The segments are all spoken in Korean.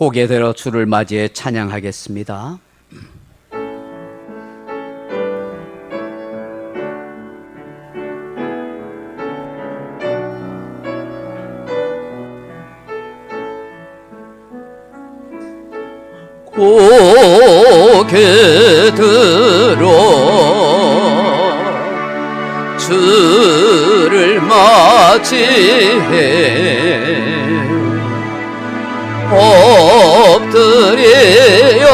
고개 들어 주를 맞이해 찬양하겠습니다. 고개 들어 주를 맞이해 엎드려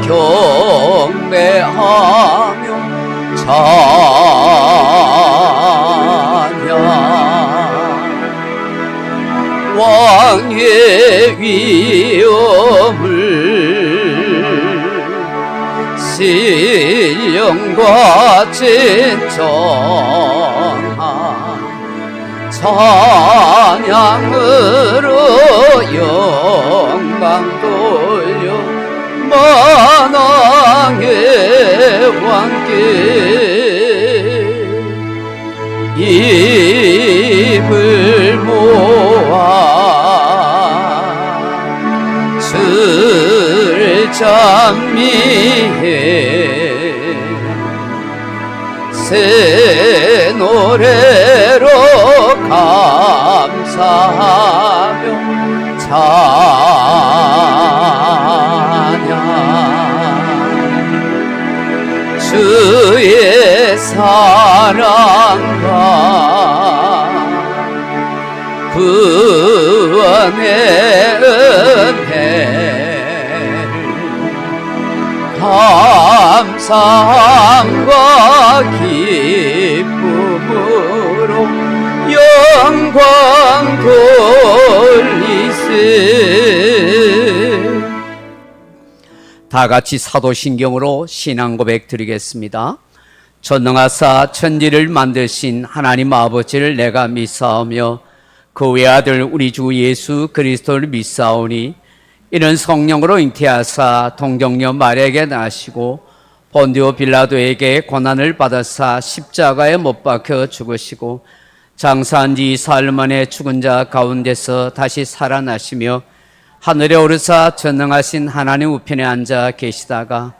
경배하며 찬양 왕의 위엄을 신령과 진정한 찬양으로 영광 돌려 만왕의 왕께 입을 모아 주를 찬미해 새 노래로 감사하며 찬양 주의 사랑과 구원의 은혜를 감사함과 기쁨으로 영광 돌리세. 다 같이 사도신경으로 신앙 고백 드리겠습니다. 전능하사 천지를 만드신 하나님 아버지를 내가 믿사오며 그 외아들 우리 주 예수 그리스도를 믿사오니 이는 성령으로 잉태하사 동정녀 마리아에게 나시고 본디오 빌라도에게 고난을 받으사 십자가에 못 박혀 죽으시고 장사한 지 사흘 만에 죽은 자 가운데서 다시 살아나시며 하늘에 오르사 전능하신 하나님 우편에 앉아 계시다가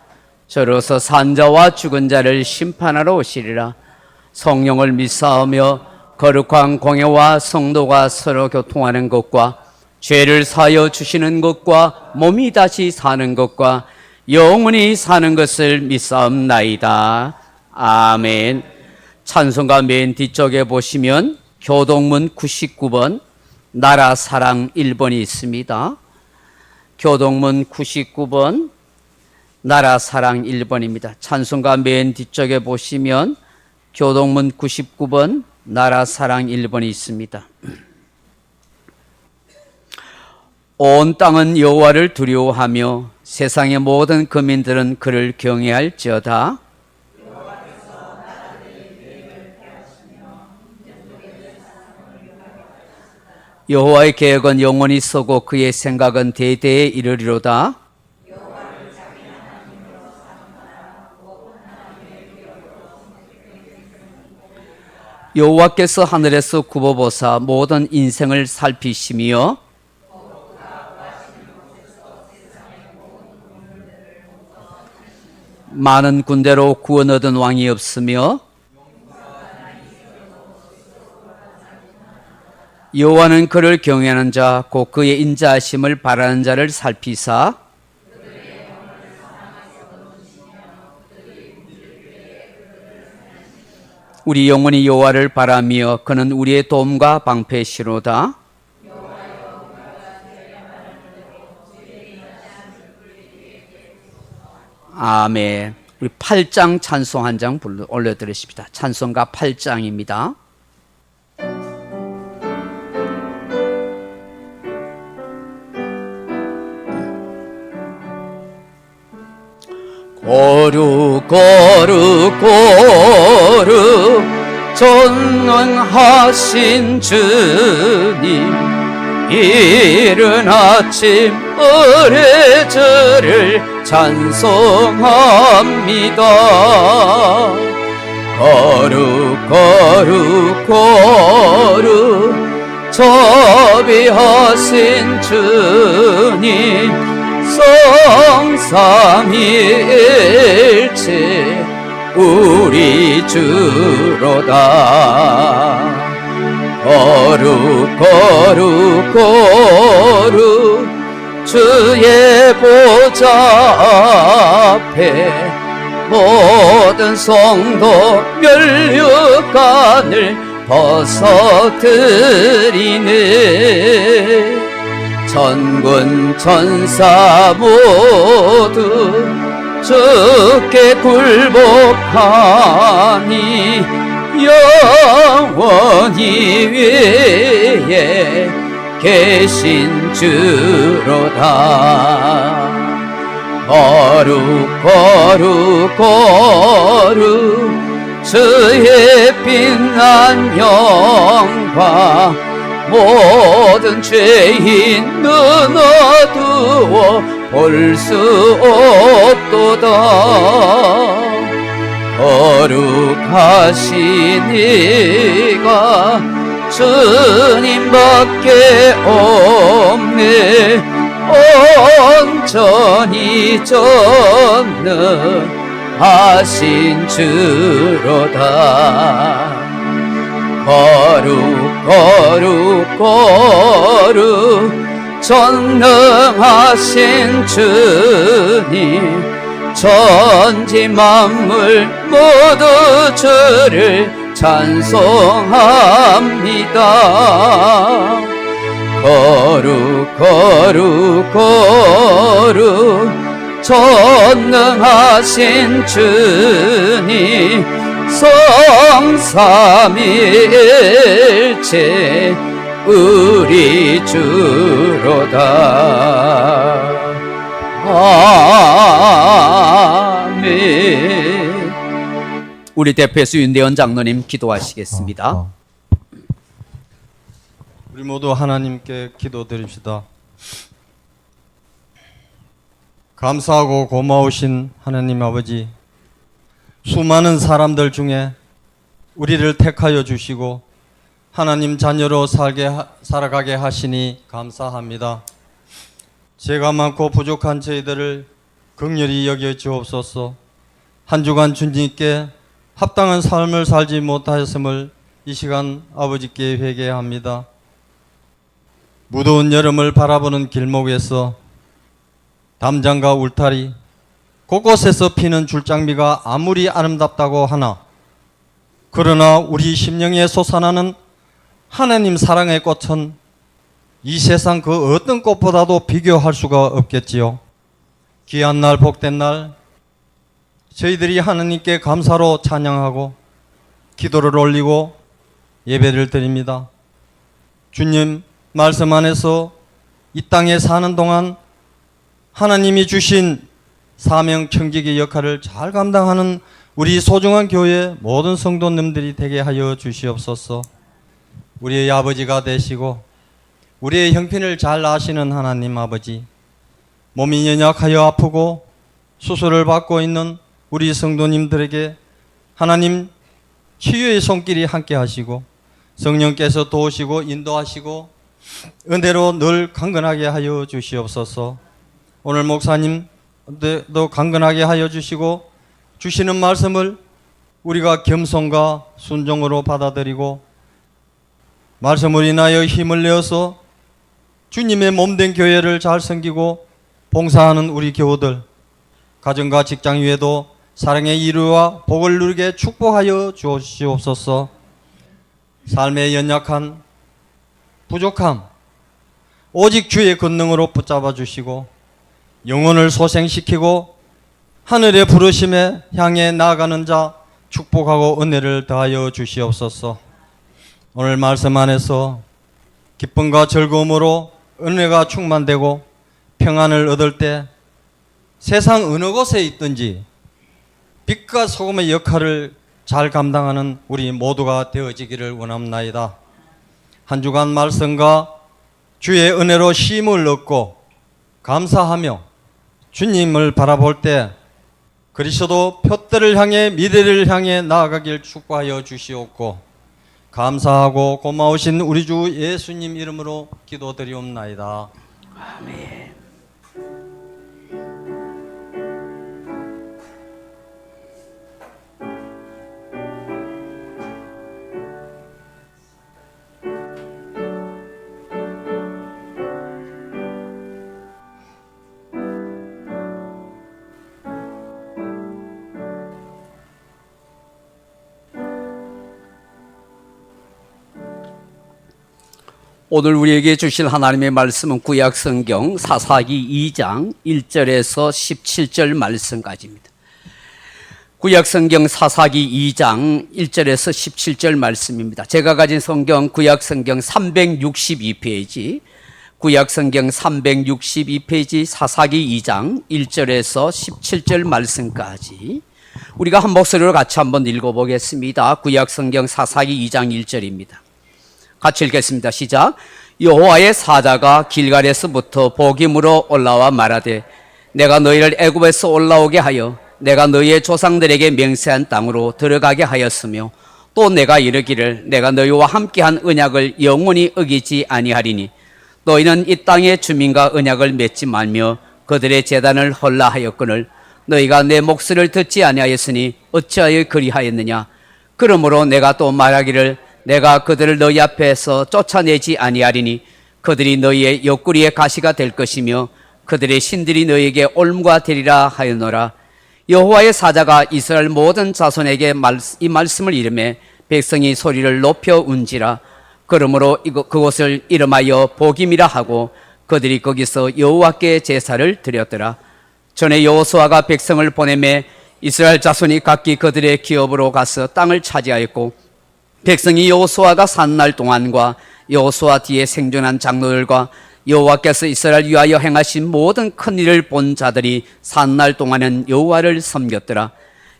저로서 산 자와 죽은 자를 심판하러 오시리라. 성령을 믿사오며 거룩한 공예와 성도가 서로 교통하는 것과 죄를 사하여 주시는 것과 몸이 다시 사는 것과 영원히 사는 것을 믿사옵나이다. 아멘. 찬송가 맨 뒤쪽에 보시면 교동문 99번 나라 사랑 1번이 있습니다. 교동문 99번 나라 사랑 1번입니다. 찬송가 맨 뒤쪽에 보시면 교동문 99번 나라 사랑 1번이 있습니다. 온 땅은 여호와를 두려워하며 세상의 모든 거민들은 그를 경외할지어다. 여호와의 계획은 영원히 서고 그의 생각은 대대에 이르리로다. 여호와께서 하늘에서 굽어보사 모든 인생을 살피시며 많은 군대로 구원 얻은 왕이 없으며 여호와는 그를 경외하는 자 곧 그의 인자하심을 바라는 자를 살피사 우리 영혼이 여호와를 바라며 그는 우리의 도움과 방패시로다. 아멘. 우리 8장 찬송 한 장 올려드리십니다. 찬송가 8장입니다. 거룩 거룩 거룩 전능하신 주님 이른 아침 의뢰주를 찬송합니다. 거룩 거룩 거룩 전능하신 자비하신 주님 성삼위일체 우리 주로다. 거룩 거룩 거룩 주의 보좌 앞에 모든 성도 면류관을 벗어드리네. 천군 천사 모두 주께 굴복하니 영원히 위에 계신 주로다. 거룩 거룩 거룩 주의 빛난 영광 모든 죄인 눈 어두워 볼 수 없도다. 거룩하신 이가 주님밖에 없네. 온전히 전능하신 주로다. 거룩 거룩 거룩 전능하신 주님 천지 만물 모두 주를 찬송합니다. 거룩 거룩 거룩 전능하신 주님 성삼위일체 우리 주로다. 아멘. 우리 대표수 윤대원 장로님 기도하시겠습니다. 우리 모두 하나님께 기도드립시다. 감사하고 고마우신 하나님 아버지, 수많은 사람들 중에 우리를 택하여 주시고 하나님 자녀로 살아가게 하시니 감사합니다. 죄가 많고 부족한 저희들을 긍휼히 여겨 주옵소서. 한 주간 주님께 합당한 삶을 살지 못하였음을 이 시간 아버지께 회개합니다. 무더운 여름을 바라보는 길목에서 담장과 울타리, 곳곳에서 피는 줄장미가 아무리 아름답다고 하나, 그러나 우리 심령에 솟아나는 하나님 사랑의 꽃은 이 세상 그 어떤 꽃보다도 비교할 수가 없겠지요. 귀한 날, 복된 날, 저희들이 하나님께 감사로 찬양하고 기도를 올리고 예배를 드립니다. 주님 말씀 안에서 이 땅에 사는 동안 하나님이 주신 사명 청지기 역할을 잘 감당하는 우리 소중한 교회 모든 성도님들이 되게 하여 주시옵소서. 우리의 아버지가 되시고 우리의 형편을 잘 아시는 하나님 아버지, 몸이 연약하여 아프고 수술을 받고 있는 우리 성도님들에게 하나님 치유의 손길이 함께 하시고 성령께서 도우시고 인도하시고 은혜로 늘 강건하게 하여 주시옵소서. 오늘 목사님도 강건하게 하여 주시고 주시는 말씀을 우리가 겸손과 순종으로 받아들이고 말씀을 인하여 힘을 내어서 주님의 몸된 교회를 잘 섬기고 봉사하는 우리 교우들, 가정과 직장 위에도 사랑의 이루와 복을 누리게 축복하여 주시옵소서. 삶의 연약한 부족함 오직 주의 권능으로 붙잡아 주시고 영혼을 소생시키고 하늘의 부르심에 향해 나아가는 자 축복하고 은혜를 더하여 주시옵소서. 오늘 말씀 안에서 기쁨과 즐거움으로 은혜가 충만되고 평안을 얻을 때 세상 어느 곳에 있든지 빛과 소금의 역할을 잘 감당하는 우리 모두가 되어지기를 원합나이다. 한 주간 말씀과 주의 은혜로 쉼을 얻고 감사하며 주님을 바라볼 때 그리스도 표대를 향해 미래를 향해 나아가길 축복하여 주시옵고 감사하고 고마우신 우리 주 예수님 이름으로 기도드리옵나이다. 오늘 우리에게 주실 하나님의 말씀은 구약 성경 사사기 2장 1절에서 17절 말씀까지입니다. 구약 성경 사사기 2장 1절에서 17절 말씀입니다. 제가 가진 성경 구약 성경 362페이지, 구약 성경 362페이지 사사기 2장 1절에서 17절 말씀까지 우리가 한 목소리로 같이 한번 읽어보겠습니다. 구약 성경 사사기 2장 1절입니다. 같이 읽겠습니다. 시작. 여호와의 사자가 길갈에서부터 보김으로 올라와 말하되 내가 너희를 애굽에서 올라오게 하여 내가 너희의 조상들에게 맹세한 땅으로 들어가게 하였으며 또 내가 이르기를 내가 너희와 함께한 언약을 영원히 어기지 아니하리니 너희는 이 땅의 주민과 언약을 맺지 말며 그들의 제단을 헐라 하였거늘 너희가 내 목소리를 듣지 아니하였으니 어찌하여 그리하였느냐. 그러므로 내가 또 말하기를 내가 그들을 너희 앞에서 쫓아내지 아니하리니 그들이 너희의 옆구리에 가시가 될 것이며 그들의 신들이 너희에게 올무가 되리라 하였노라. 여호와의 사자가 이스라엘 모든 자손에게 이 말씀을 이르매 백성이 소리를 높여 운지라. 그러므로 그곳을 이름하여 보김이라 하고 그들이 거기서 여호와께 제사를 드렸더라. 전에 여호수아가 백성을 보내매 이스라엘 자손이 각기 그들의 기업으로 가서 땅을 차지하였고 백성이 여호수아가 산 날 동안과 여호수아 뒤에 생존한 장로들과 여호와께서 이스라엘 위하여 행하신 모든 큰 일을 본 자들이 산 날 동안은 여호와를 섬겼더라.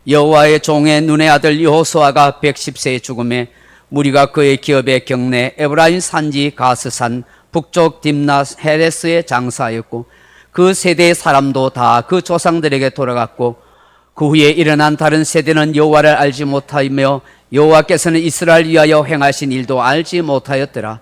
여호와의 종의 눈의 아들 여호수아가 110세에 죽음에 무리가 그의 기업에 경내 에브라임 산지 가스산 북쪽 딥낫 헤레스에 장사하였고 그 세대의 사람도 다 그 조상들에게 돌아갔고 그 후에 일어난 다른 세대는 여호와를 알지 못하며 여호와께서는 이스라엘 위하여 행하신 일도 알지 못하였더라.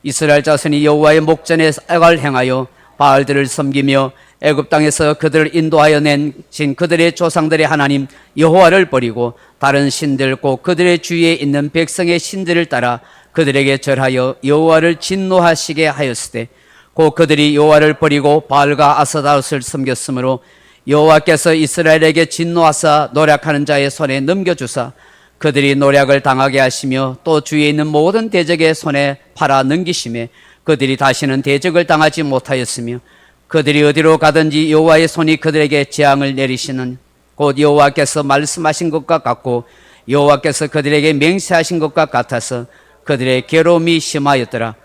이스라엘 자손이 여호와의 목전에 악을 행하여 바알들을 섬기며 애굽 땅에서 그들을 인도하여 낸신 그들의 조상들의 하나님 여호와를 버리고 다른 신들 곧 그들의 주위에 있는 백성의 신들을 따라 그들에게 절하여 여호와를 진노하시게 하였으되 곧 그들이 여호와를 버리고 바알과 아스타롯을 섬겼으므로 여호와께서 이스라엘에게 진노하사 노략하는 자의 손에 넘겨주사 그들이 노략을 당하게 하시며 또 주위에 있는 모든 대적의 손에 팔아 넘기심에 그들이 다시는 대적을 당하지 못하였으며 그들이 어디로 가든지 여호와의 손이 그들에게 재앙을 내리시는 곧 여호와께서 말씀하신 것과 같고 여호와께서 그들에게 맹세하신 것과 같아서 그들의 괴로움이 심하였더라.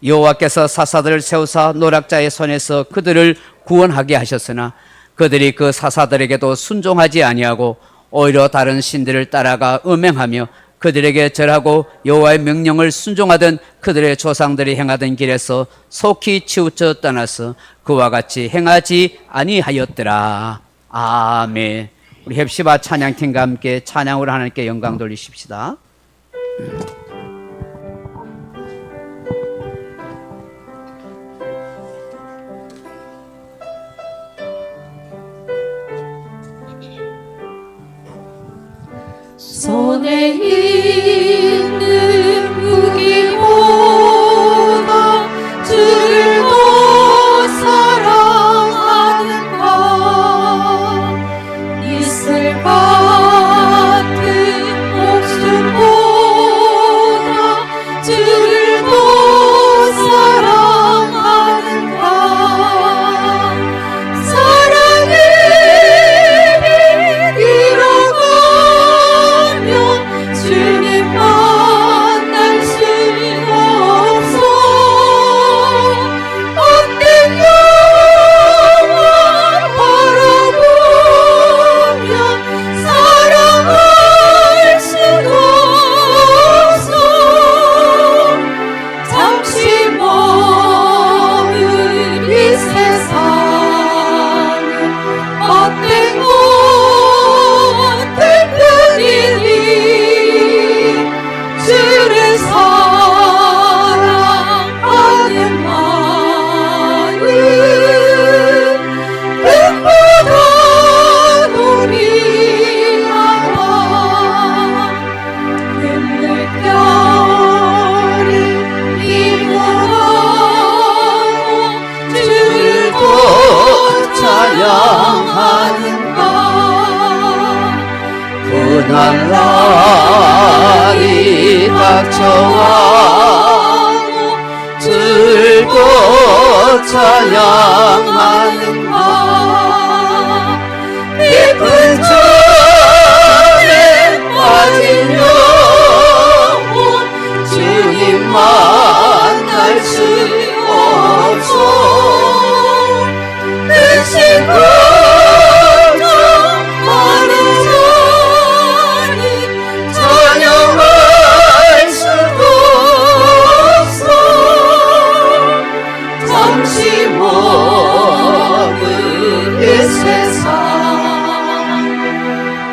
여호와께서 사사들을 세우사 노략자의 손에서 그들을 구원하게 하셨으나 그들이 그 사사들에게도 순종하지 아니하고 오히려 다른 신들을 따라가 음행하며 그들에게 절하고 여호와의 명령을 순종하던 그들의 조상들이 행하던 길에서 속히 치우쳐 떠나서 그와 같이 행하지 아니하였더라. 아멘. 우리 헵시바 찬양팀과 함께 찬양으로 하나님께 영광 돌리십시다. 손에 있는 무기보다 주를 더 사랑하는 것 이슬 같은 목숨 고난 날이 닥쳐와도 들고 찬양하는 마 깊은 잠에 빠진 영혼 주님 만날 수 없어 대신 걱정 많은 자니 찬양할 수도 없어 잠시 머무는 이 세상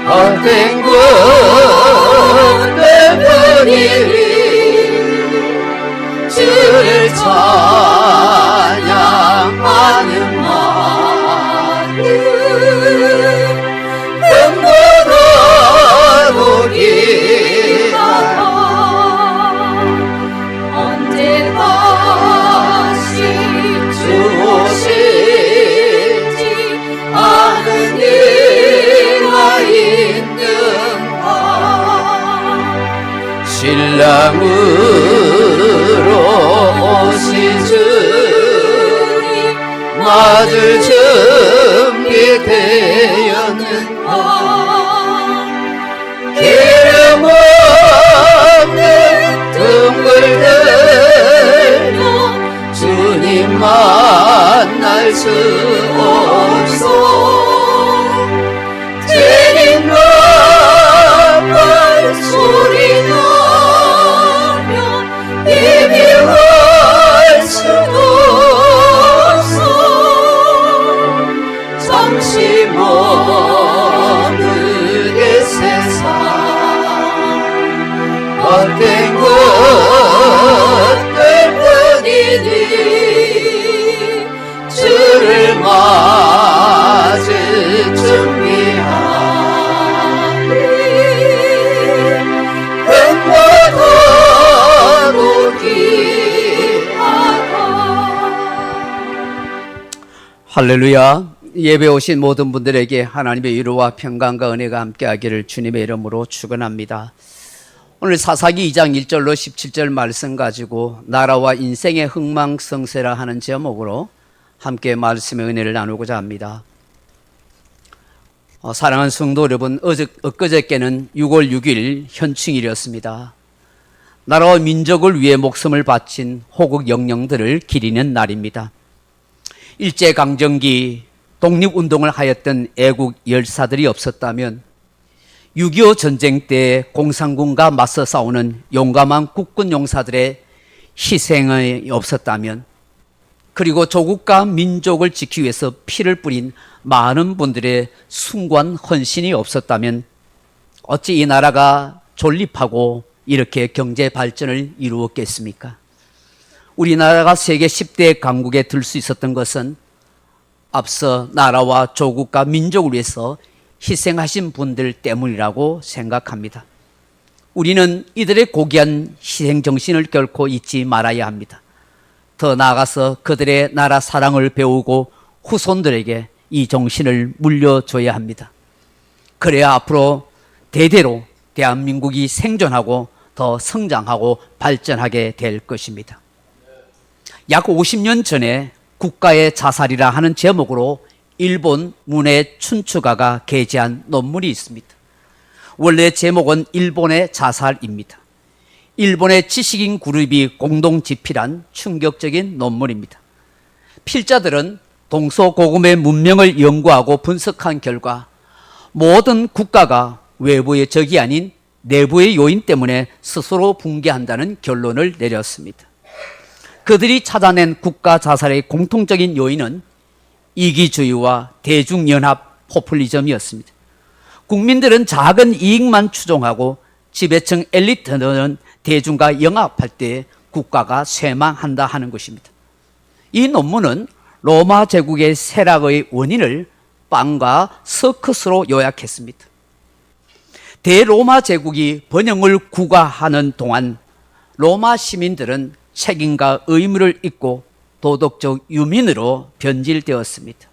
헛된 것들 뿐이니 주를 찬양하는 마음 금보다도 귀하다 언제 다시 주 오실지 아는 이가 있는가 신랑으로 오신 주님 맞을 준비되었는가 기름 없는 등불 들며 주님 만날 수 없어 재림 나팔 소리 나며 예배할 수도 없어 잠시 머무는 이 세상 헛된 것들 뿐이니 주를 맞을 준비하니 금보다도 귀하다. 할렐루야. 예배 오신 모든 분들에게 하나님의 위로와 평강과 은혜가 함께하기를 주님의 이름으로 축원합니다. 오늘 사사기 2장 1절로 17절 말씀 가지고 나라와 인생의 흥망성쇠라 하는 제목으로 함께 말씀의 은혜를 나누고자 합니다. 사랑하는 성도 여러분, 엊그저께는 6월 6일 현충일이었습니다. 나라와 민족을 위해 목숨을 바친 호국 영령들을 기리는 날입니다. 일제강점기 독립운동을 하였던 애국 열사들이 없었다면 6.25 전쟁 때 공산군과 맞서 싸우는 용감한 국군 용사들의 희생이 없었다면 그리고 조국과 민족을 지키기 위해서 피를 뿌린 많은 분들의 숭고한 헌신이 없었다면 어찌 이 나라가 존립하고 이렇게 경제 발전을 이루었겠습니까? 우리나라가 세계 10대 강국에 들 수 있었던 것은 앞서 나라와 조국과 민족을 위해서 희생하신 분들 때문이라고 생각합니다. 우리는 이들의 고귀한 희생 정신을 결코 잊지 말아야 합니다. 더 나아가서 그들의 나라 사랑을 배우고 후손들에게 이 정신을 물려줘야 합니다. 그래야 앞으로 대대로 대한민국이 생존하고 더 성장하고 발전하게 될 것입니다. 약 50년 전에 국가의 자살이라 하는 제목으로 일본 문해 춘추가가 게재한 논문이 있습니다. 원래 제목은 일본의 자살입니다. 일본의 지식인 그룹이 공동 집필한 충격적인 논문입니다. 필자들은 동서고금의 문명을 연구하고 분석한 결과 모든 국가가 외부의 적이 아닌 내부의 요인 때문에 스스로 붕괴한다는 결론을 내렸습니다. 그들이 찾아낸 국가 자살의 공통적인 요인은 이기주의와 대중연합 포퓰리즘이었습니다. 국민들은 작은 이익만 추종하고 지배층 엘리트는 대중과 영합할 때 국가가 쇠망한다 하는 것입니다. 이 논문은 로마 제국의 쇠락의 원인을 빵과 서커스로 요약했습니다. 대로마 제국이 번영을 구가하는 동안 로마 시민들은 책임과 의무를 잊고 도덕적 유민으로 변질되었습니다.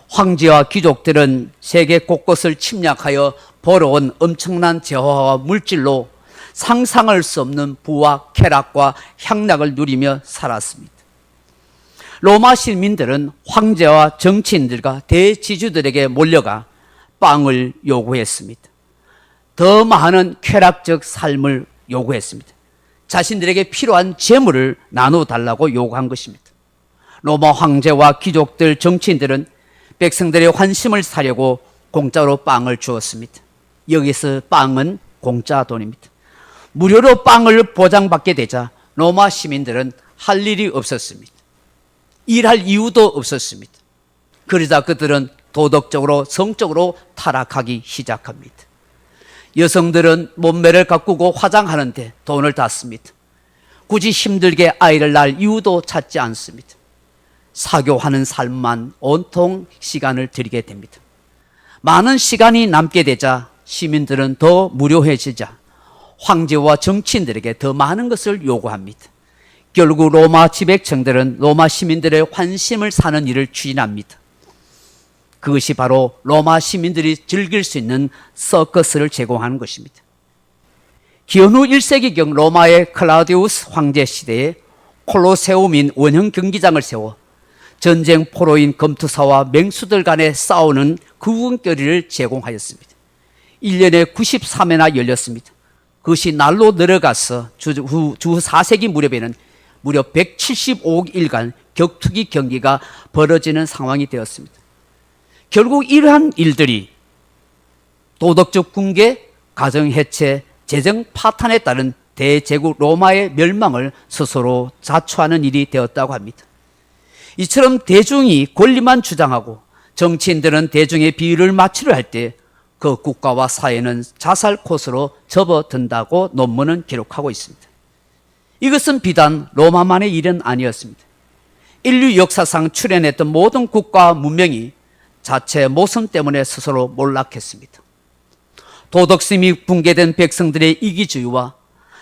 황제와 귀족들은 세계 곳곳을 침략하여 벌어온 엄청난 재화와 물질로 상상할 수 없는 부와 쾌락과 향락을 누리며 살았습니다. 로마 시민들은 황제와 정치인들과 대지주들에게 몰려가 빵을 요구했습니다. 더 많은 쾌락적 삶을 요구했습니다. 자신들에게 필요한 재물을 나눠달라고 요구한 것입니다. 로마 황제와 귀족들, 정치인들은 백성들의 환심을 사려고 공짜로 빵을 주었습니다. 여기서 빵은 공짜 돈입니다. 무료로 빵을 보장받게 되자 로마 시민들은 할 일이 없었습니다. 일할 이유도 없었습니다. 그러자 그들은 도덕적으로, 성적으로 타락하기 시작합니다. 여성들은 몸매를 가꾸고 화장하는데 돈을 다 씁니다. 굳이 힘들게 아이를 낳을 이유도 찾지 않습니다. 사교하는 삶만 온통 시간을 들이게 됩니다. 많은 시간이 남게 되자 시민들은 더 무료해지자 황제와 정치인들에게 더 많은 것을 요구합니다. 결국 로마 지배층들은 로마 시민들의 환심을 사는 일을 추진합니다. 그것이 바로 로마 시민들이 즐길 수 있는 서커스를 제공하는 것입니다. 기원후 1세기경 로마의 클라우디우스 황제 시대에 콜로세움인 원형 경기장을 세워 전쟁 포로인 검투사와 맹수들 간에 싸우는 구분거리를 제공하였습니다. 1년에 93회나 열렸습니다. 그것이 날로 늘어가서 주 4세기 무렵에는 무려 175일간 격투기 경기가 벌어지는 상황이 되었습니다. 결국 이러한 일들이 도덕적 붕괴, 가정 해체, 재정 파탄에 따른 대제국 로마의 멸망을 스스로 자초하는 일이 되었다고 합니다. 이처럼 대중이 권리만 주장하고 정치인들은 대중의 비율을 맞추려 할 때 그 국가와 사회는 자살 코스로 접어든다고 논문은 기록하고 있습니다. 이것은 비단 로마만의 일은 아니었습니다. 인류 역사상 출현했던 모든 국가와 문명이 자체 모순 때문에 스스로 몰락했습니다. 도덕심이 붕괴된 백성들의 이기주의와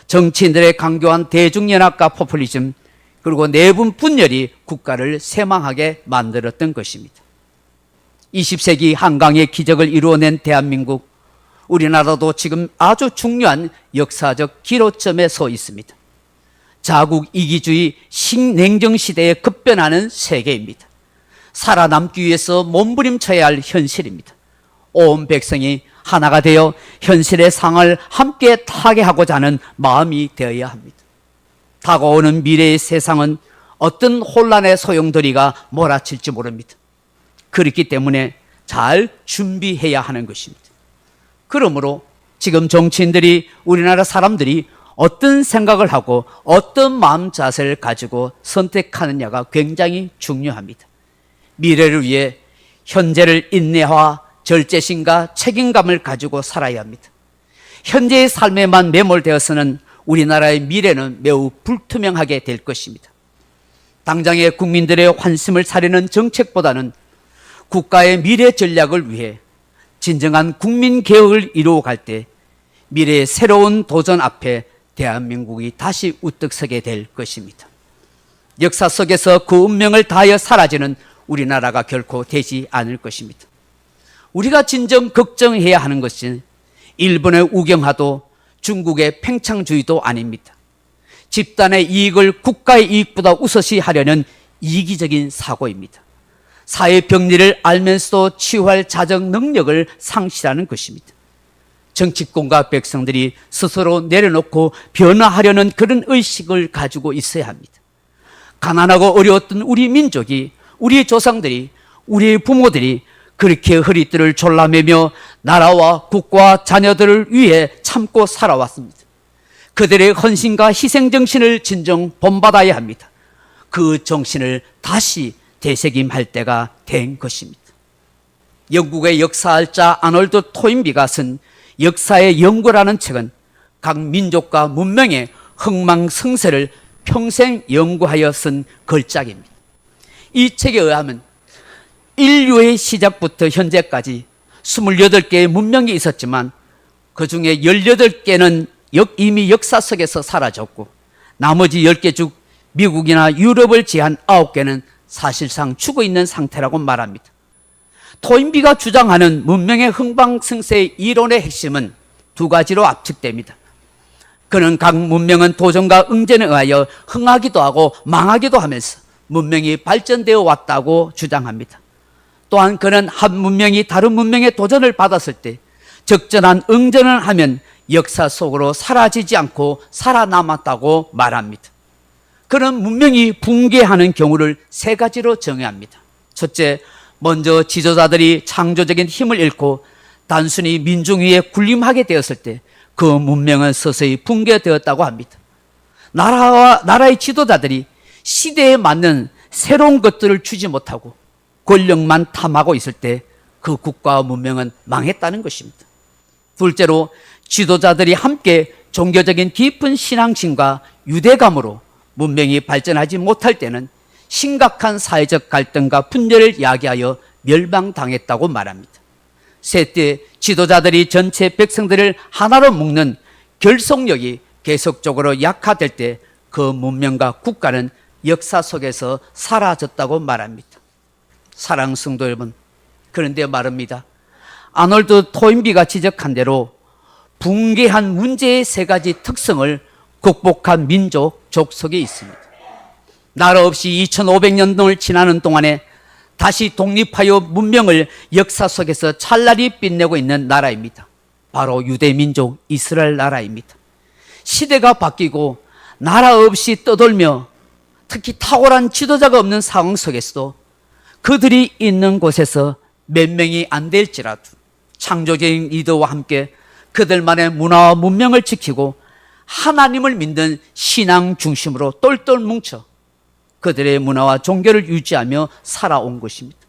정치인들의 강교한 대중연합과 포퓰리즘, 그리고 내분 분열이 국가를 쇠망하게 만들었던 것입니다. 20세기 한강의 기적을 이루어낸 대한민국, 우리나라도 지금 아주 중요한 역사적 기로점에 서 있습니다. 자국 이기주의 신냉정 시대에 급변하는 세계입니다. 살아남기 위해서 몸부림쳐야 할 현실입니다. 온 백성이 하나가 되어 현실의 상을 함께 타개하고자 하는 마음이 되어야 합니다. 다가오는 미래의 세상은 어떤 혼란의 소용돌이가 몰아칠지 모릅니다. 그렇기 때문에 잘 준비해야 하는 것입니다. 그러므로 지금 정치인들이, 우리나라 사람들이 어떤 생각을 하고 어떤 마음 자세를 가지고 선택하느냐가 굉장히 중요합니다. 미래를 위해 현재를 인내와 절제심과 책임감을 가지고 살아야 합니다. 현재의 삶에만 매몰되어서는 우리나라의 미래는 매우 불투명하게 될 것입니다. 당장의 국민들의 환심을 사려는 정책보다는 국가의 미래 전략을 위해 진정한 국민개혁을 이루어갈 때 미래의 새로운 도전 앞에 대한민국이 다시 우뚝 서게 될 것입니다. 역사 속에서 그 운명을 다하여 사라지는 우리나라가 결코 되지 않을 것입니다. 우리가 진정 걱정해야 하는 것은 일본의 우경화도 중국의 팽창주의도 아닙니다. 집단의 이익을 국가의 이익보다 우선시 하려는 이기적인 사고입니다. 사회 병리를 알면서도 치유할 자적 능력을 상실하는 것입니다. 정치권과 백성들이 스스로 내려놓고 변화하려는 그런 의식을 가지고 있어야 합니다. 가난하고 어려웠던 우리 민족이, 우리 조상들이, 우리 부모들이 그렇게 허리띠를 졸라매며 나라와 국가와 자녀들을 위해 참고 살아왔습니다. 그들의 헌신과 희생정신을 진정 본받아야 합니다. 그 정신을 다시 되새김할 때가 된 것입니다. 영국의 역사학자 아놀드 토인비가 쓴 역사의 연구라는 책은 각 민족과 문명의 흥망성쇠를 평생 연구하여 쓴 걸작입니다. 이 책에 의하면 인류의 시작부터 현재까지 28개의 문명이 있었지만 그 중에 18개는 이미 역사 속에서 사라졌고 나머지 10개 중 미국이나 유럽을 제한 9개는 사실상 죽어있는 상태라고 말합니다. 토인비가 주장하는 문명의 흥방승세의 이론의 핵심은 두 가지로 압축됩니다. 그는 각 문명은 도전과 응전에 의하여 흥하기도 하고 망하기도 하면서 문명이 발전되어 왔다고 주장합니다. 또한 그는 한 문명이 다른 문명의 도전을 받았을 때 적절한 응전을 하면 역사 속으로 사라지지 않고 살아남았다고 말합니다. 그는 문명이 붕괴하는 경우를 세 가지로 정의합니다. 첫째, 먼저 지도자들이 창조적인 힘을 잃고 단순히 민중 위에 군림하게 되었을 때 그 문명은 서서히 붕괴되었다고 합니다. 나라의 지도자들이 시대에 맞는 새로운 것들을 주지 못하고 권력만 탐하고 있을 때 그 국가와 문명은 망했다는 것입니다. 둘째로, 지도자들이 함께 종교적인 깊은 신앙심과 유대감으로 문명이 발전하지 못할 때는 심각한 사회적 갈등과 분열을 야기하여 멸망당했다고 말합니다. 셋째, 지도자들이 전체 백성들을 하나로 묶는 결속력이 계속적으로 약화될 때 그 문명과 국가는 역사 속에서 사라졌다고 말합니다. 사랑하는 성도 여러분, 그런데 말입니다. 아놀드 토인비가 지적한 대로 붕괴한 문제의 세 가지 특성을 극복한 민족, 족속이 있습니다. 나라 없이 2500년을 지나는 동안에 다시 독립하여 문명을 역사 속에서 찬란히 빛내고 있는 나라입니다. 바로 유대민족 이스라엘 나라입니다. 시대가 바뀌고 나라 없이 떠돌며 특히 탁월한 지도자가 없는 상황 속에서도 그들이 있는 곳에서 몇 명이 안 될지라도 창조적인 리더와 함께 그들만의 문화와 문명을 지키고 하나님을 믿는 신앙 중심으로 똘똘 뭉쳐 그들의 문화와 종교를 유지하며 살아온 것입니다.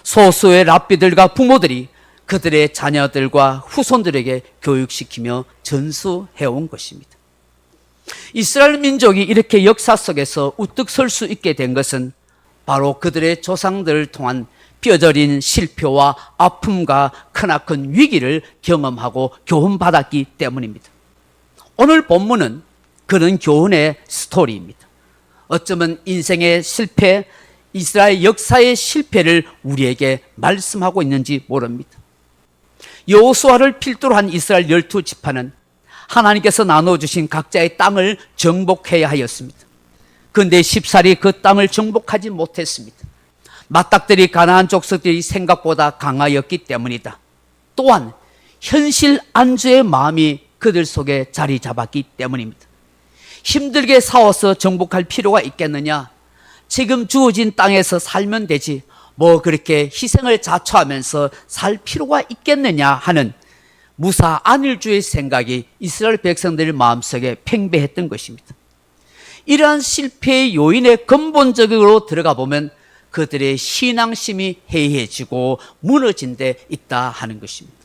소수의 랍비들과 부모들이 그들의 자녀들과 후손들에게 교육시키며 전수해온 것입니다. 이스라엘 민족이 이렇게 역사 속에서 우뚝 설 수 있게 된 것은 바로 그들의 조상들을 통한 뼈저린 실패와 아픔과 크나큰 위기를 경험하고 교훈받았기 때문입니다. 오늘 본문은 그런 교훈의 스토리입니다. 어쩌면 인생의 실패, 이스라엘 역사의 실패를 우리에게 말씀하고 있는지 모릅니다. 여호수아를 필두로 한 이스라엘 12지파는 하나님께서 나눠주신 각자의 땅을 정복해야 하였습니다. 그런데 십살이 그 땅을 정복하지 못했습니다. 맞닥뜨리 가나안 족속들이 생각보다 강하였기 때문이다. 또한 현실 안주의 마음이 그들 속에 자리 잡았기 때문입니다. 힘들게 싸워서 정복할 필요가 있겠느냐? 지금 주어진 땅에서 살면 되지 뭐 그렇게 희생을 자초하면서 살 필요가 있겠느냐 하는 무사 안일주의 생각이 이스라엘 백성들의 마음속에 팽배했던 것입니다. 이러한 실패의 요인에 근본적으로 들어가 보면 그들의 신앙심이 해이해지고 무너진 데 있다 하는 것입니다.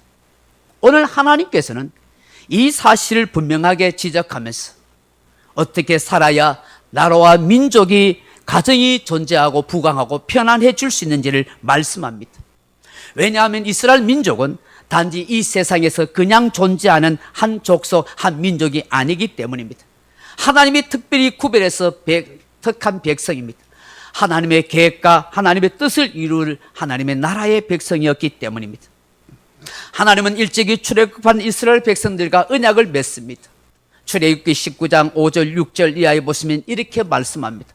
오늘 하나님께서는 이 사실을 분명하게 지적하면서 어떻게 살아야 나라와 민족이 가정이 존재하고 부강하고 편안해질 수 있는지를 말씀합니다. 왜냐하면 이스라엘 민족은 단지 이 세상에서 그냥 존재하는 한 족속, 한 민족이 아니기 때문입니다. 하나님이 특별히 구별해서 택한 백성입니다. 하나님의 계획과 하나님의 뜻을 이룰 하나님의 나라의 백성이었기 때문입니다. 하나님은 일찍이 출애굽한 이스라엘 백성들과 언약을 맺습니다. 출애굽기 19장 5절 6절 이하에 보시면 이렇게 말씀합니다.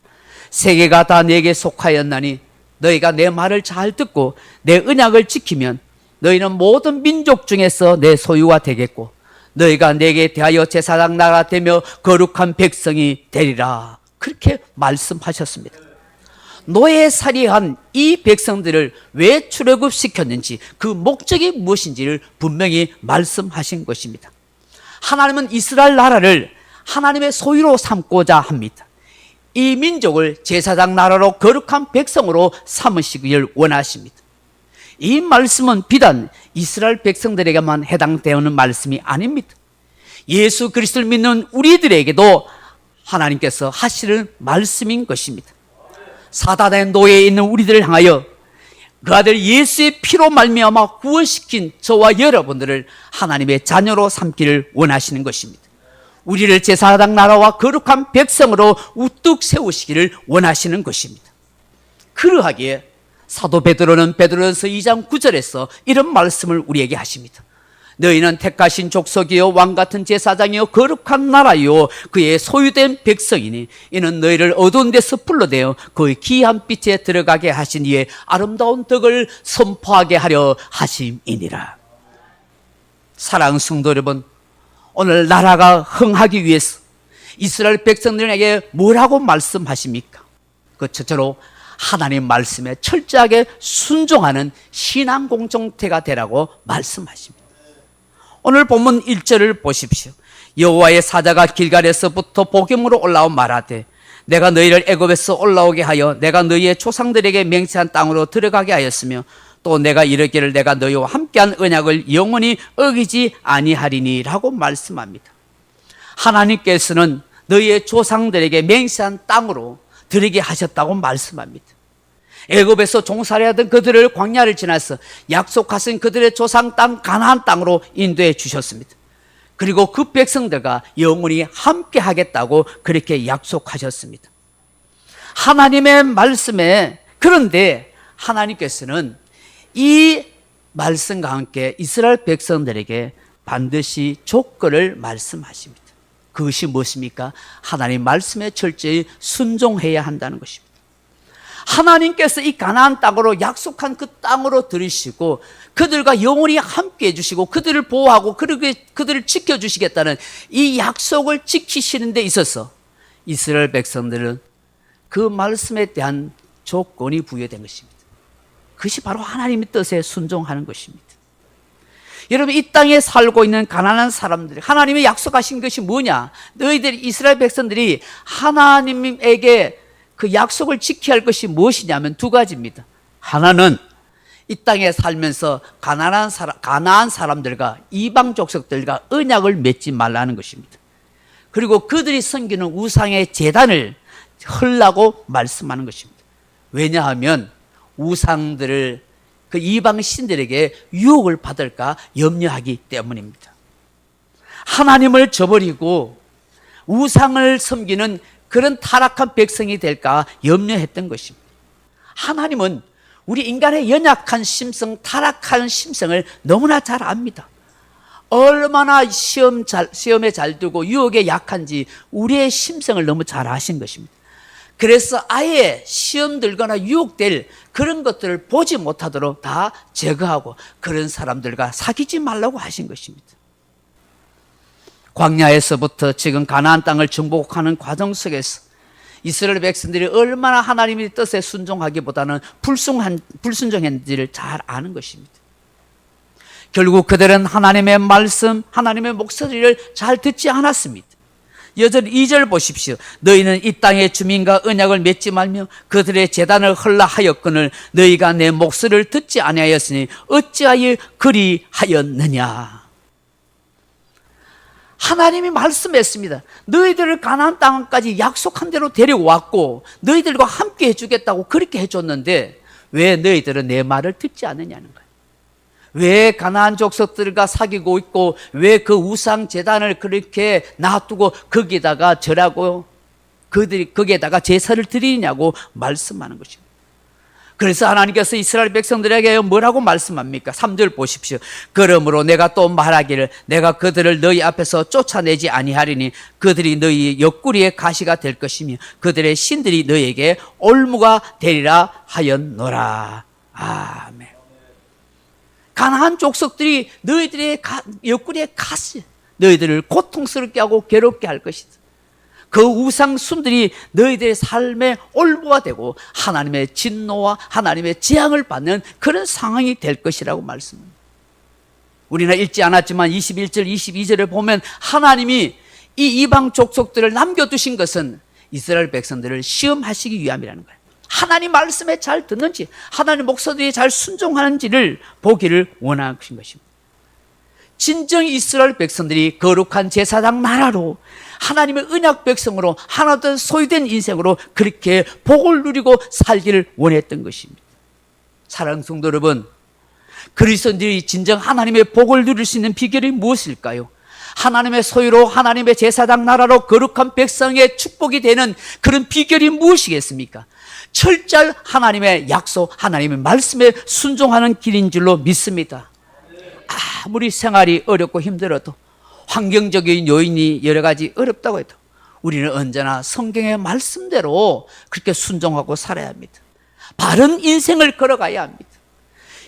세계가 다 내게 속하였나니 너희가 내 말을 잘 듣고 내 언약을 지키면 너희는 모든 민족 중에서 내 소유가 되겠고 너희가 내게 대하여 제사장 나라가 되며 거룩한 백성이 되리라. 그렇게 말씀하셨습니다. 노예살이한 이 백성들을 왜 출애굽시켰는지 그 목적이 무엇인지를 분명히 말씀하신 것입니다. 하나님은 이스라엘 나라를 하나님의 소유로 삼고자 합니다. 이 민족을 제사장 나라로 거룩한 백성으로 삼으시기를 원하십니다. 이 말씀은 비단 이스라엘 백성들에게만 해당되는 말씀이 아닙니다. 예수 그리스도를 믿는 우리들에게도 하나님께서 하시는 말씀인 것입니다. 사단의 노예에 있는 우리들을 향하여 그 아들 예수의 피로 말미암아 구원시킨 저와 여러분들을 하나님의 자녀로 삼기를 원하시는 것입니다. 우리를 제사장 나라와 거룩한 백성으로 우뚝 세우시기를 원하시는 것입니다. 그러하기에 사도 베드로는 베드로전서 2장 9절에서 이런 말씀을 우리에게 하십니다. 너희는 택하신 족속이요 왕같은 제사장이요 거룩한 나라요 그의 소유된 백성이니 이는 너희를 어두운 데서 불러내어 그의 귀한 빛에 들어가게 하신 이의 아름다운 덕을 선포하게 하려 하심이니라. 사랑하는 성도 여러분, 오늘 나라가 흥하기 위해서 이스라엘 백성들에게 뭐라고 말씀하십니까? 그 첫째로 하나님 말씀에 철저하게 순종하는 신앙 공동체가 되라고 말씀하십니다. 오늘 본문 1절을 보십시오. 여호와의 사자가 길갈에서부터 복음으로 올라온 말하되 내가 너희를 애굽에서 올라오게 하여 내가 너희의 조상들에게 맹세한 땅으로 들어가게 하였으며 또 내가 이르기를 내가 너희와 함께한 언약을 영원히 어기지 아니하리니 라고 말씀합니다. 하나님께서는 너희의 조상들에게 맹세한 땅으로 들이게 하셨다고 말씀합니다. 애굽에서 종살이하던 그들을 광야를 지나서 약속하신 그들의 조상 땅 가나안 땅으로 인도해 주셨습니다. 그리고 그 백성들과 영원히 함께 하겠다고 그렇게 약속하셨습니다. 하나님의 말씀에, 그런데 하나님께서는 이 말씀과 함께 이스라엘 백성들에게 반드시 조건을 말씀하십니다. 그것이 무엇입니까? 하나님 말씀에 철저히 순종해야 한다는 것입니다. 하나님께서 이 가나안 땅으로 약속한 그 땅으로 들이시고 그들과 영원히 함께 해주시고 그들을 보호하고 그들을 지켜주시겠다는 이 약속을 지키시는 데 있어서 이스라엘 백성들은 그 말씀에 대한 조건이 부여된 것입니다. 그것이 바로 하나님의 뜻에 순종하는 것입니다. 여러분, 이 땅에 살고 있는 가난한 사람들, 하나님이 약속하신 것이 뭐냐? 너희들 이스라엘 백성들이 하나님에게 그 약속을 지켜야 할 것이 무엇이냐면 두 가지입니다. 하나는 이 땅에 살면서 가나안 사람들과 이방 족속들과 언약을 맺지 말라는 것입니다. 그리고 그들이 섬기는 우상의 제단을 헐라고 말씀하는 것입니다. 왜냐하면 우상들을 그 이방 신들에게 유혹을 받을까 염려하기 때문입니다. 하나님을 저버리고 우상을 섬기는 그런 타락한 백성이 될까 염려했던 것입니다. 하나님은 우리 인간의 연약한 심성, 타락한 심성을 너무나 잘 압니다. 얼마나 시험에 잘 두고 유혹에 약한지 우리의 심성을 너무 잘 아신 것입니다. 그래서 아예 시험 들거나 유혹될 그런 것들을 보지 못하도록 다 제거하고 그런 사람들과 사귀지 말라고 하신 것입니다. 광야에서부터 지금 가나안 땅을 정복하는 과정 속에서 이스라엘 백성들이 얼마나 하나님의 뜻에 순종하기보다는 불순종했는지를 잘 아는 것입니다. 결국 그들은 하나님의 말씀, 하나님의 목소리를 잘 듣지 않았습니다. 2절 보십시오. 너희는 이 땅의 주민과 언약을 맺지 말며 그들의 제단을 헐라 하였거늘 너희가 내 목소리를 듣지 아니하였으니 어찌하여 그리하였느냐. 하나님이 말씀했습니다. 너희들을 가나안 땅까지 약속한 대로 데려왔고 너희들과 함께 해주겠다고 그렇게 해줬는데 왜 너희들은 내 말을 듣지 않느냐는 거예요. 왜 가나안 족속들과 사귀고 있고 왜 그 우상 제단을 그렇게 놔두고 거기다가 절하고 거기에다가 제사를 드리냐고 말씀하는 것입니다. 그래서 하나님께서 이스라엘 백성들에게 뭐라고 말씀합니까? 3절 보십시오. 그러므로 내가 또 말하기를 내가 그들을 너희 앞에서 쫓아내지 아니하리니 그들이 너희 옆구리의 가시가 될 것이며 그들의 신들이 너희에게 올무가 되리라 하였노라. 아멘. 가나안 족속들이 너희들의 옆구리에 가시, 너희들을 고통스럽게 하고 괴롭게 할 것이다. 그 우상순들이 너희들의 삶의 올무가 되고 하나님의 진노와 하나님의 재앙을 받는 그런 상황이 될 것이라고 말씀합니다. 우리는 읽지 않았지만 21절, 22절을 보면 하나님이 이 이방 족속들을 남겨두신 것은 이스라엘 백성들을 시험하시기 위함이라는 거예요. 하나님 말씀에 잘 듣는지, 하나님 목소리에 잘 순종하는지를 보기를 원하신 것입니다. 진정 이스라엘 백성들이 거룩한 제사장 나라로 하나님의 언약 백성으로 하나된 소유된 인생으로 그렇게 복을 누리고 살기를 원했던 것입니다. 사랑하는 성도 여러분, 그리스도인들이 진정 하나님의 복을 누릴 수 있는 비결이 무엇일까요? 하나님의 소유로 하나님의 제사장 나라로 거룩한 백성의 축복이 되는 그런 비결이 무엇이겠습니까? 철저한 하나님의 약속, 하나님의 말씀에 순종하는 길인 줄로 믿습니다. 아무리 생활이 어렵고 힘들어도, 환경적인 요인이 여러 가지 어렵다고 해도 우리는 언제나 성경의 말씀대로 그렇게 순종하고 살아야 합니다. 바른 인생을 걸어가야 합니다.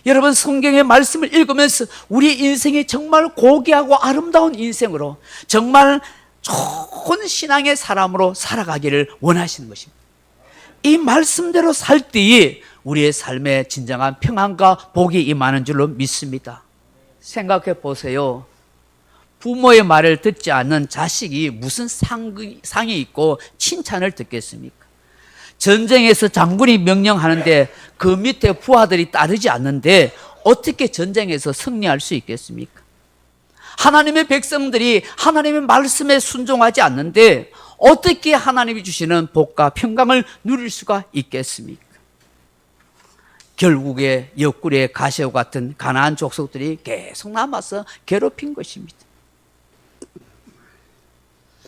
여러분, 성경의 말씀을 읽으면서 우리 인생이 정말 고귀하고 아름다운 인생으로, 정말 좋은 신앙의 사람으로 살아가기를 원하시는 것입니다. 이 말씀대로 살 때에 우리의 삶에 진정한 평안과 복이 임하는 줄로 믿습니다. 생각해 보세요. 부모의 말을 듣지 않는 자식이 무슨 상이 있고 칭찬을 듣겠습니까? 전쟁에서 장군이 명령하는데 그 밑에 부하들이 따르지 않는데 어떻게 전쟁에서 승리할 수 있겠습니까? 하나님의 백성들이 하나님의 말씀에 순종하지 않는데 어떻게 하나님이 주시는 복과 평강을 누릴 수가 있겠습니까? 결국에 옆구리에 가시와 같은 가나안 족속들이 계속 남아서 괴롭힌 것입니다.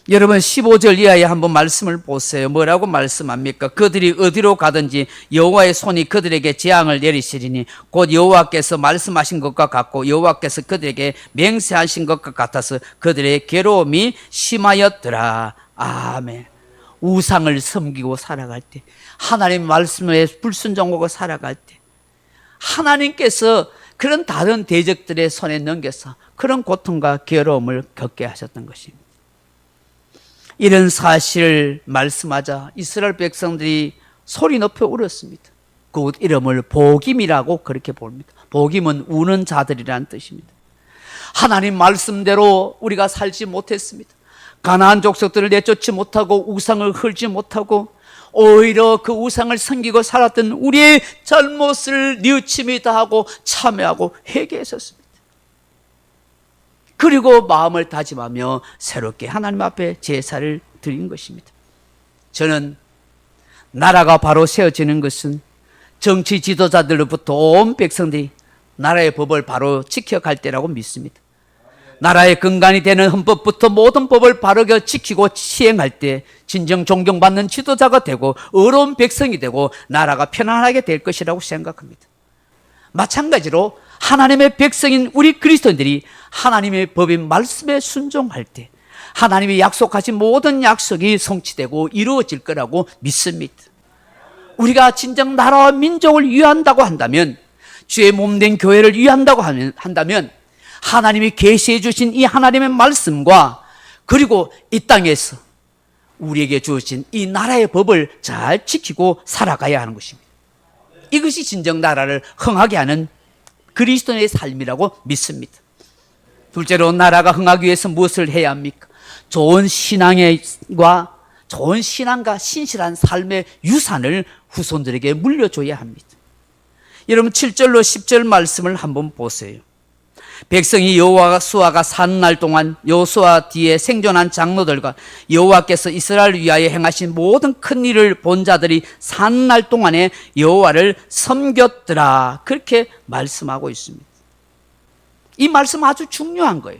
여러분, 15절 이하에 한번 말씀을 보세요. 뭐라고 말씀합니까? 그들이 어디로 가든지 여호와의 손이 그들에게 재앙을 내리시리니 곧 여호와께서 말씀하신 것과 같고 여호와께서 그들에게 맹세하신 것과 같아서 그들의 괴로움이 심하였더라. 아멘. 우상을 섬기고 살아갈 때, 하나님 말씀에 불순종하고 살아갈 때 하나님께서 그런 다른 대적들의 손에 넘겨서 그런 고통과 괴로움을 겪게 하셨던 것입니다. 이런 사실을 말씀하자 이스라엘 백성들이 소리 높여 울었습니다. 그 이름을 복임이라고 그렇게 부릅니다. 복임은 우는 자들이라는 뜻입니다. 하나님 말씀대로 우리가 살지 못했습니다. 가나안 족속들을 내쫓지 못하고 우상을 헐지 못하고 오히려 그 우상을 섬기고 살았던 우리의 잘못을 뉘우침이 다하고 참회하고 회개했었습니다. 그리고 마음을 다짐하며 새롭게 하나님 앞에 제사를 드린 것입니다. 저는 나라가 바로 세워지는 것은 정치 지도자들로부터 온 백성들이 나라의 법을 바로 지켜갈 때라고 믿습니다. 나라의 근간이 되는 헌법부터 모든 법을 바르게 지키고 시행할 때 진정 존경받는 지도자가 되고 의로운 백성이 되고 나라가 편안하게 될 것이라고 생각합니다. 마찬가지로 하나님의 백성인 우리 그리스도인들이 하나님의 법인 말씀에 순종할 때 하나님이 약속하신 모든 약속이 성취되고 이루어질 거라고 믿습니다. 우리가 진정 나라와 민족을 위한다고 한다면, 주의 몸된 교회를 위한다고 한다면 하나님이 계시해 주신 이 하나님의 말씀과 그리고 이 땅에서 우리에게 주어진 이 나라의 법을 잘 지키고 살아가야 하는 것입니다. 이것이 진정 나라를 흥하게 하는 그리스도의 삶이라고 믿습니다. 둘째로, 나라가 흥하기 위해서 무엇을 해야 합니까? 좋은 신앙과 신실한 삶의 유산을 후손들에게 물려줘야 합니다. 여러분, 7절로 10절 말씀을 한번 보세요. 백성이 여호수아가 사는 날 동안 여호수아 뒤에 생존한 장로들과 여호와께서 이스라엘을 위하여 행하신 모든 큰 일을 본 자들이 사는 날 동안에 여호와를 섬겼더라. 그렇게 말씀하고 있습니다. 이 말씀 아주 중요한 거예요.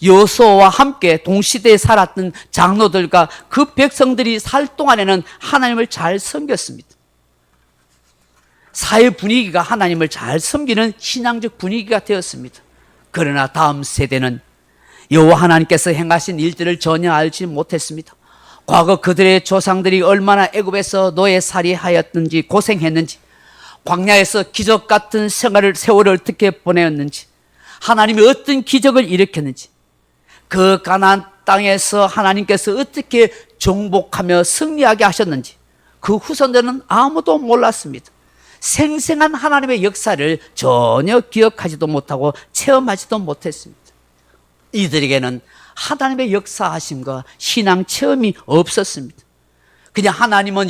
여호수아와 함께 동시대에 살았던 장로들과 그 백성들이 살 동안에는 하나님을 잘 섬겼습니다. 사회 분위기가 하나님을 잘 섬기는 신앙적 분위기가 되었습니다. 그러나 다음 세대는 여호와 하나님께서 행하신 일들을 전혀 알지 못했습니다. 과거 그들의 조상들이 얼마나 애굽에서 노예살이하였는지, 고생했는지, 광야에서 기적 같은 세월을 어떻게 보내었는지, 하나님이 어떤 기적을 일으켰는지, 그 가나안 땅에서 하나님께서 어떻게 정복하며 승리하게 하셨는지 그 후손들은 아무도 몰랐습니다. 생생한 하나님의 역사를 전혀 기억하지도 못하고 체험하지도 못했습니다. 이들에게는 하나님의 역사하심과 신앙 체험이 없었습니다. 그냥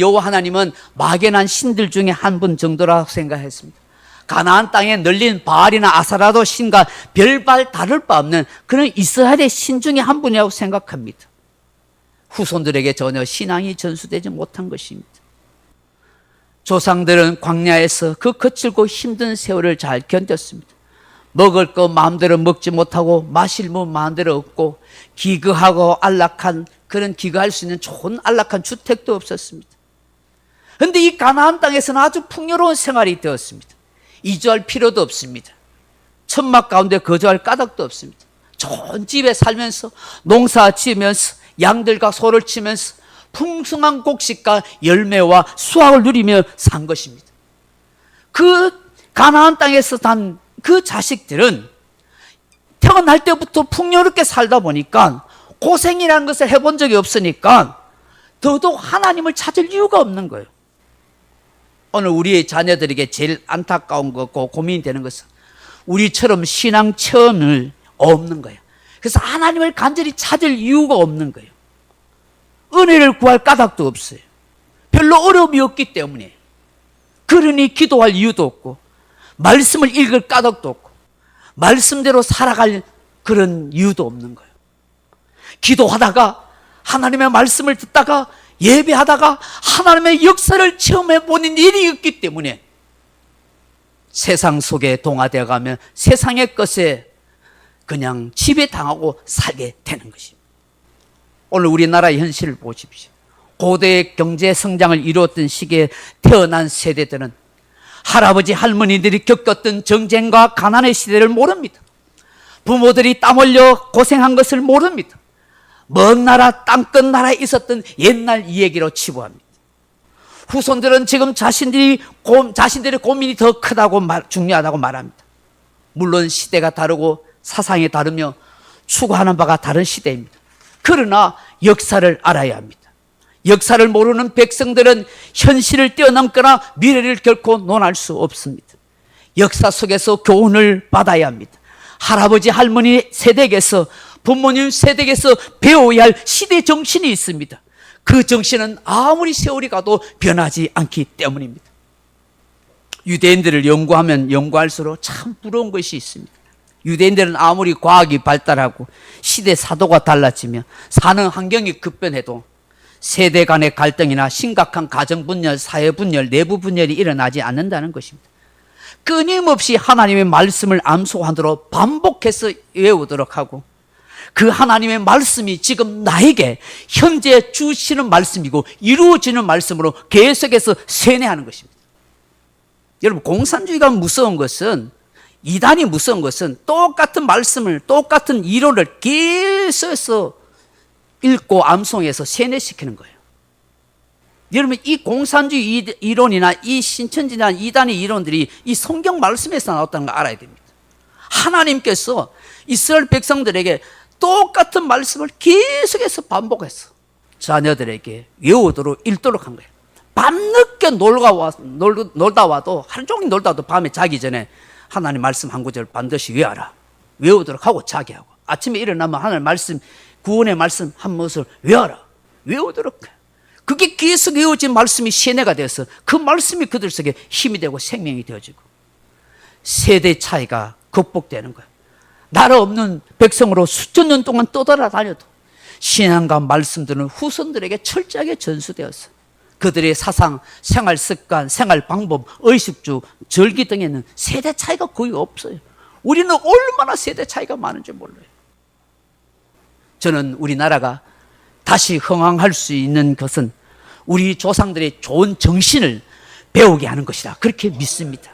여호와 하나님은 막연한 신들 중에 한 분 정도라고 생각했습니다. 가나안 땅에 널린 바알이나 아사라도 신과 별반 다를 바 없는 그런 이스라엘의 신 중에 한 분이라고 생각합니다. 후손들에게 전혀 신앙이 전수되지 못한 것입니다. 조상들은 광야에서 그 거칠고 힘든 세월을 잘 견뎠습니다. 먹을 거 마음대로 먹지 못하고 마실 물 마음대로 없고 기거하고 안락한, 그런 기거할 수 있는 좋은 안락한 주택도 없었습니다. 그런데 이 가나안 땅에서는 아주 풍요로운 생활이 되었습니다. 이주할 필요도 없습니다. 천막 가운데 거주할 까닭도 없습니다. 좋은 집에 살면서 농사 지으면서 양들과 소를 치면서 풍성한 곡식과 열매와 수확을 누리며 산 것입니다. 그 가나안 땅에서 단 그 자식들은 태어날 때부터 풍요롭게 살다 보니까 고생이라는 것을 해본 적이 없으니까 더더욱 하나님을 찾을 이유가 없는 거예요. 오늘 우리의 자녀들에게 제일 안타까운 거고 고민이 되는 것은 우리처럼 신앙 체험을 없는 거예요. 그래서 하나님을 간절히 찾을 이유가 없는 거예요. 은혜를 구할 까닭도 없어요. 별로 어려움이 없기 때문에. 그러니 기도할 이유도 없고 말씀을 읽을 까닭도 없고 말씀대로 살아갈 그런 이유도 없는 거예요. 기도하다가 하나님의 말씀을 듣다가 예배하다가 하나님의 역사를 체험해 보는 일이 없기 때문에 세상 속에 동화되어 가면 세상의 것에 그냥 지배당하고 살게 되는 것입니다. 오늘 우리나라의 현실을 보십시오. 고대의 경제 성장을 이루었던 시기에 태어난 세대들은 할아버지 할머니들이 겪었던 정쟁과 가난의 시대를 모릅니다. 부모들이 땀 흘려 고생한 것을 모릅니다. 먼 나라 땅끝 나라에 있었던 옛날 이야기로 치부합니다. 후손들은 지금 자신들의 고민이 더 크다고 중요하다고 말합니다. 물론 시대가 다르고 사상이 다르며 추구하는 바가 다른 시대입니다. 그러나 역사를 알아야 합니다. 역사를 모르는 백성들은 현실을 뛰어넘거나 미래를 결코 논할 수 없습니다. 역사 속에서 교훈을 받아야 합니다. 할아버지 할머니 세대에게서 부모님 세대에게서 배워야 할 시대 정신이 있습니다. 그 정신은 아무리 세월이 가도 변하지 않기 때문입니다. 유대인들을 연구하면 연구할수록 참 부러운 것이 있습니다. 유대인들은 아무리 과학이 발달하고 시대 사도가 달라지며 사는 환경이 급변해도 세대 간의 갈등이나 심각한 가정 분열, 사회 분열, 내부 분열이 일어나지 않는다는 것입니다. 끊임없이 하나님의 말씀을 암송하도록 반복해서 외우도록 하고 그 하나님의 말씀이 지금 나에게 현재 주시는 말씀이고 이루어지는 말씀으로 계속해서 세뇌하는 것입니다. 여러분, 공산주의가 무서운 것은, 이단이 무서운 것은 똑같은 말씀을, 똑같은 이론을 계속해서 읽고 암송해서 세뇌시키는 거예요. 여러분, 이 공산주의 이론이나 이 신천지나 이단의 이론들이 이 성경 말씀에서 나왔다는 걸 알아야 됩니다. 하나님께서 이스라엘 백성들에게 똑같은 말씀을 계속해서 반복해서 자녀들에게 외우도록 읽도록 한 거예요. 밤늦게 놀다 와도, 하루 종일 놀다 와도 밤에 자기 전에 하나님 말씀 한 구절 반드시 외워라. 외우도록 하고 자게 하고, 아침에 일어나면 하나님 말씀, 구원의 말씀 한 것을 외워라. 외우도록 해. 그게 계속 외워진 말씀이 세뇌가 되어서 그 말씀이 그들 속에 힘이 되고 생명이 되어지고 세대 차이가 극복되는 거예요. 나라 없는 백성으로 수천 년 동안 떠돌아다녀도 신앙과 말씀들은 후손들에게 철저하게 전수되었어요. 그들의 사상, 생활 습관, 생활 방법, 의식주, 절기 등에는 세대 차이가 거의 없어요. 우리는 얼마나 세대 차이가 많은지 몰라요. 저는 우리나라가 다시 흥황할 수 있는 것은 우리 조상들의 좋은 정신을 배우게 하는 것이다, 그렇게 믿습니다.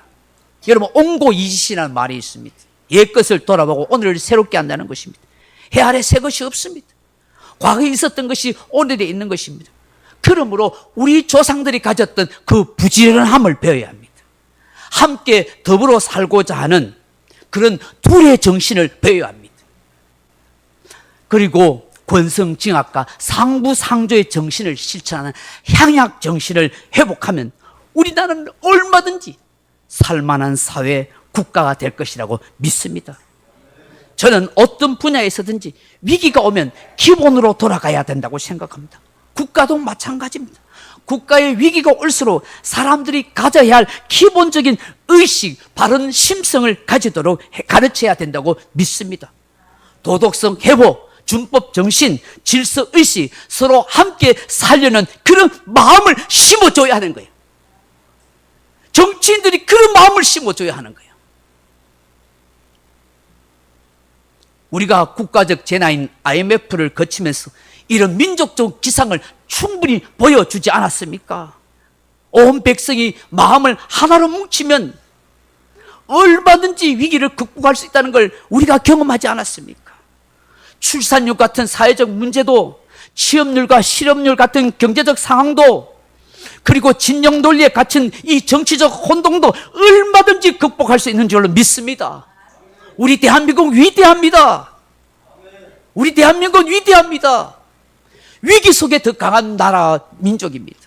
여러분, 옹고이짓이라는 말이 있습니다. 옛것을 돌아보고 오늘을 새롭게 한다는 것입니다. 해 아래 새 것이 없습니다. 과거에 있었던 것이 오늘에 있는 것입니다. 그러므로 우리 조상들이 가졌던 그 부지런함을 배워야 합니다. 함께 더불어 살고자 하는 그런 둘의 정신을 배워야 합니다. 그리고 권성징악과 상부상조의 정신을 실천하는 향약 정신을 회복하면 우리나라는 얼마든지 살만한 사회, 국가가 될 것이라고 믿습니다. 저는 어떤 분야에서든지 위기가 오면 기본으로 돌아가야 된다고 생각합니다. 국가도 마찬가지입니다. 국가의 위기가 올수록 사람들이 가져야 할 기본적인 의식, 바른 심성을 가지도록 가르쳐야 된다고 믿습니다. 도덕성 회복, 준법 정신, 질서 의식, 서로 함께 살려는 그런 마음을 심어줘야 하는 거예요. 정치인들이 그런 마음을 심어줘야 하는 거예요. 우리가 국가적 재난인 IMF를 거치면서 이런 민족적 기상을 충분히 보여주지 않았습니까? 온 백성이 마음을 하나로 뭉치면 얼마든지 위기를 극복할 수 있다는 걸 우리가 경험하지 않았습니까? 출산율 같은 사회적 문제도, 취업률과 실업률 같은 경제적 상황도, 그리고 진영 논리에 갇힌 이 정치적 혼동도 얼마든지 극복할 수 있는 줄로 믿습니다. 우리 대한민국 위대합니다. 우리 대한민국은 위대합니다. 위기 속에 더 강한 나라, 민족입니다.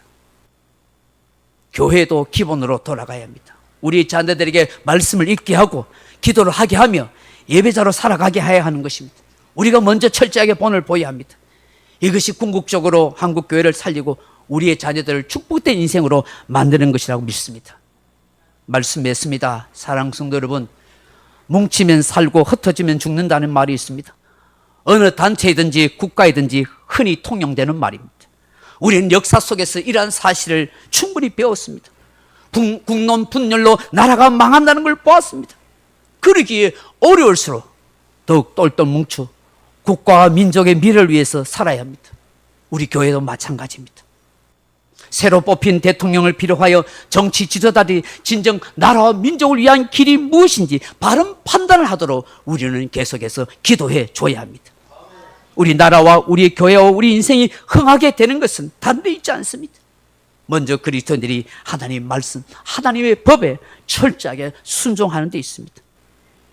교회도 기본으로 돌아가야 합니다. 우리 자녀들에게 말씀을 읽게 하고 기도를 하게 하며 예배자로 살아가게 해야 하는 것입니다. 우리가 먼저 철저하게 본을 보여야 합니다. 이것이 궁극적으로 한국교회를 살리고 우리의 자녀들을 축복된 인생으로 만드는 것이라고 믿습니다. 말씀 맺습니다. 사랑하는 성도 여러분, 뭉치면 살고 흩어지면 죽는다는 말이 있습니다. 어느 단체이든지 국가이든지 흔히 통용되는 말입니다. 우리는 역사 속에서 이러한 사실을 충분히 배웠습니다. 국론 분열로 나라가 망한다는 걸 보았습니다. 그러기에 어려울수록 더욱 똘똘 뭉쳐 국가와 민족의 미래를 위해서 살아야 합니다. 우리 교회도 마찬가지입니다. 새로 뽑힌 대통령을 비롯하여 정치 지도자들이 진정 나라와 민족을 위한 길이 무엇인지 바른 판단을 하도록 우리는 계속해서 기도해 줘야 합니다. 우리 나라와 우리 교회와 우리 인생이 흥하게 되는 것은 다른 데 있지 않습니다. 먼저 그리스도인들이 하나님의 말씀, 하나님의 법에 철저하게 순종하는 데 있습니다.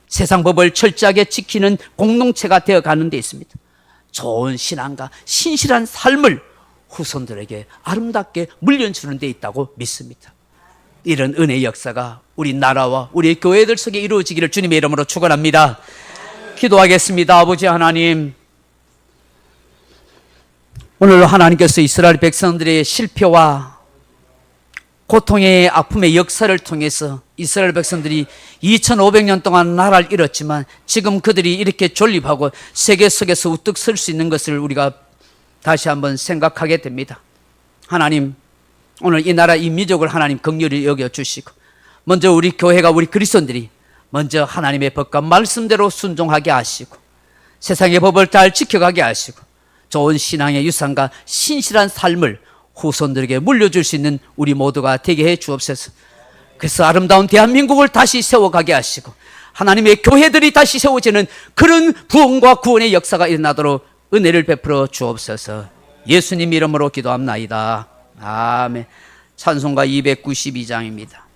세상 법을 철저하게 지키는 공동체가 되어가는 데 있습니다. 좋은 신앙과 신실한 삶을 후손들에게 아름답게 물려주는 데 있다고 믿습니다. 이런 은혜의 역사가 우리 나라와 우리 교회들 속에 이루어지기를 주님의 이름으로 축원합니다. 기도하겠습니다. 아버지 하나님, 오늘 하나님께서 이스라엘 백성들의 실패와 고통의 아픔의 역사를 통해서 이스라엘 백성들이 2500년 동안 나라를 잃었지만 지금 그들이 이렇게 존립하고 세계 속에서 우뚝 설 수 있는 것을 우리가 다시 한번 생각하게 됩니다. 하나님, 오늘 이 나라 이 민족을 하나님 긍휼히 여겨주시고 먼저 우리 교회가 우리 그리스도인들이 먼저 하나님의 법과 말씀대로 순종하게 하시고 세상의 법을 잘 지켜가게 하시고 좋은 신앙의 유산과 신실한 삶을 후손들에게 물려줄 수 있는 우리 모두가 되게 해 주옵소서. 그래서 아름다운 대한민국을 다시 세워가게 하시고 하나님의 교회들이 다시 세워지는 그런 부흥과 구원의 역사가 일어나도록 은혜를 베풀어 주옵소서. 예수님 이름으로 기도합나이다. 아멘. 찬송가 292장입니다.